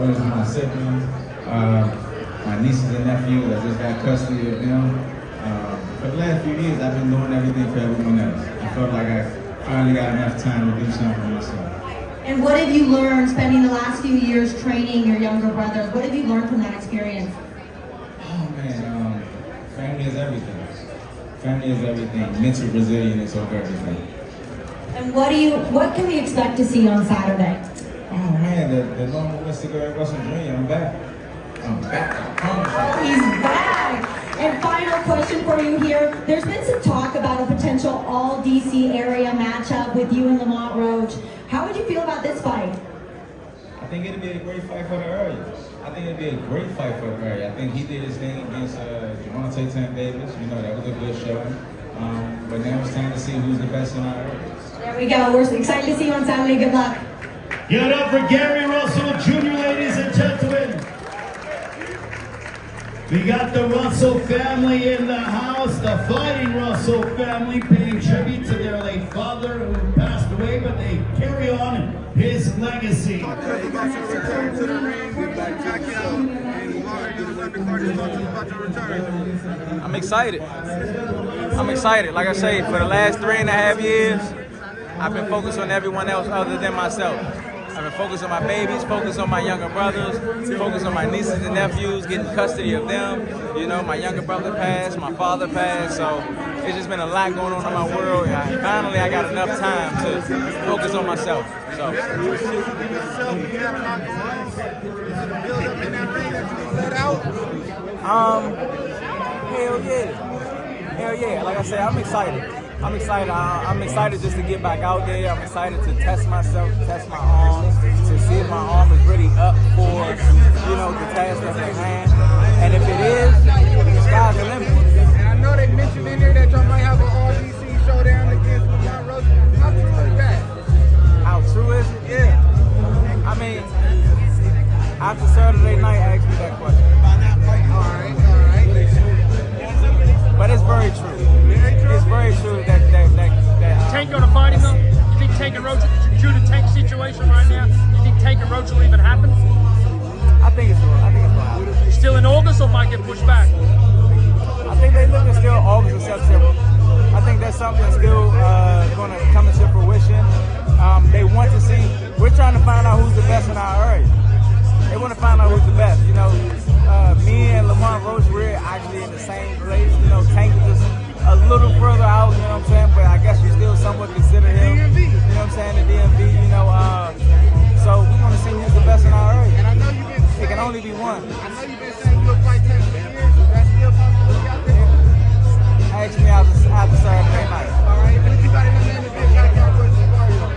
My siblings, my nieces and nephews, I just got custody of them. For the last few years, I've been doing everything for everyone else. I felt like I finally got enough time to do something for myself. And what have you learned spending the last few years training your younger brothers? What have you learned from that experience? Oh man, family is everything. Family is everything. Mental resilience over everything. And what can we expect to see on Saturday? Oh man, the normal Mr. Russell Dream, I'm back. I'm back, I promise you. Oh, he's back! And final question for you here. There's been some talk about a potential all-DC area matchup with you and Lamont Roach. How would you feel about this fight? I think it'd be a great fight for the area. I think it'd be a great fight for the area. I think he did his thing against Javante Tank Davis. You know, that was a good showing. But now it's time to see who's the best in our area. There we go. We're excited to see you on Saturday. Good luck. Give it up for Gary Russell Jr., ladies and gentlemen. We got the Russell family in the house, the Fighting Russell family, paying tribute to their late father who passed away, but they carry on his legacy. I'm excited. Like I say, for the last 3.5 years, I've been focused on everyone else other than myself. I've been focused on my babies, focused on my younger brothers, focused on my nieces and nephews, getting custody of them. You know, my younger brother passed, my father passed, so it's just been a lot going on in my world. Finally, I got enough time to focus on myself. So. Hell yeah. Like I said, I'm excited. I'm excited just to get back out there. I'm excited to test myself, test my arm, to see if my arm is really up for, you know, the task that's at hand. And if it is, the sky's the limit. And I know they mentioned in there that y'all might have an all-DC showdown against Lamont Roach. How true is that? How true is it? Yeah. I mean, after Saturday night, ask me that question. All right. But it's very true. It's very true that Tank gonna fight him though? You think Tank and Roach, due to Tank's situation right now, you think Tank and Roach will even happen? I think it's going to happen. Still in August or might get pushed back? I think they look at still August or September. I think that's something that's still going to come into fruition. They want to see, we're trying to find out who's the best in our area. They want to find out who's the best. You know, me and Lamont Roach, we're actually in the same place. You know, Tank is just a little further out, you know what I'm saying? But I guess you still somewhat consider him, you know what I'm saying, the DMV, you know. So we want to see who's the best in our area. And I know you've been saying, it can only be one. I know you've been saying you'll fight Tank for years. Is that still possible out there? Ask me after Saturday night. All right. What you got in the name of this Pacquiao versus Barrios?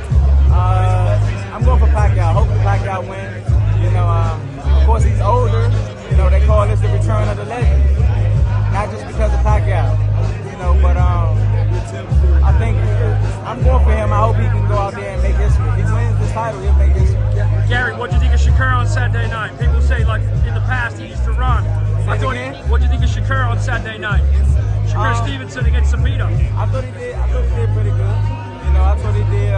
I'm going for Pacquiao. Hopefully Pacquiao wins. You know, of course he's older. You know, they call this the return of the legend. Not just because of Pacquiao, you know, but I think I'm going for him. I hope he can go out there and make history. If he wins this title, he'll make history. Gary, what do you think of Shakur on Saturday night? People say, like, in the past he used to run. What do you think of Shakur on Saturday night? Shakur Stevenson against Sabito. I thought he did pretty good. You know, I thought he did.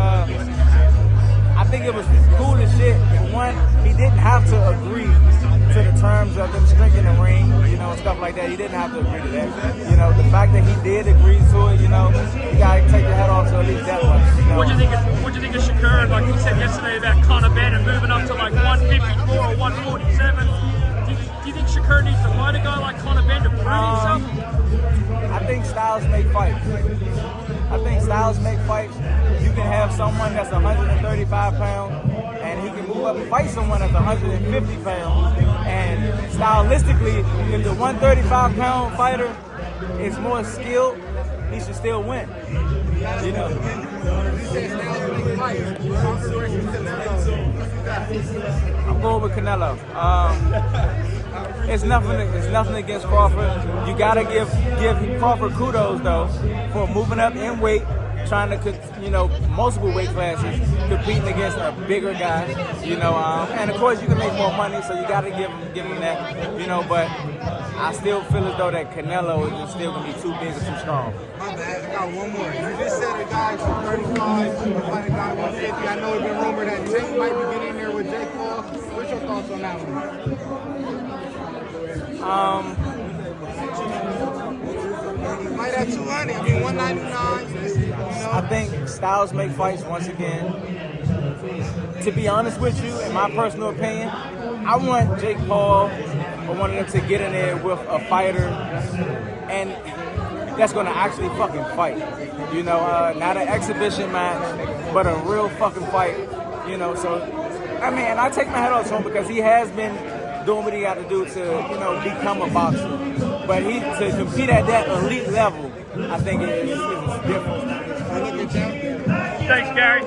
I think it was cool as shit. For one, he didn't have to agree to the terms of them striking the ring, you know, and stuff like that. He didn't have to agree to that. You know, the fact that he did agree to it, you know, you gotta take your head off to at least that much. You know? What do you think of Shakur? Like he said yesterday about Conor Bennett moving up to like 154 or 147. Do you think Shakur needs to fight a guy like Conor Bennett to prove himself? I think styles make fights. You can have someone that's 135 pounds and he can move up and fight someone that's 150 pounds. And stylistically, if the 135-pound fighter is more skilled, he should still win. You know. I'm going with Canelo. It's nothing against Crawford. You gotta give Crawford kudos though for moving up in weight, trying to, you know, multiple weight classes, competing against a bigger guy, you know, and of course you can make more money, so you gotta give him that, you know. But I still feel as though that Canelo is still gonna be too big or too strong. My bad, I got one more. You just said a guy from 35 to fight a guy 150. I know it's been rumored that Jake might be getting in there with Jake Paul. What's your thoughts on that one? Might at 200. I mean, 199. I think styles make fights once again. To be honest with you, in my personal opinion, I want Jake Paul or one of them to get in there with a fighter and that's going to actually fucking fight. You know, not an exhibition match, but a real fucking fight. You know, so, I mean, and I take my hat off to him because he has been doing what he got to do to, you know, become a boxer. But to compete at that elite level, I think is different. Thanks, Gary.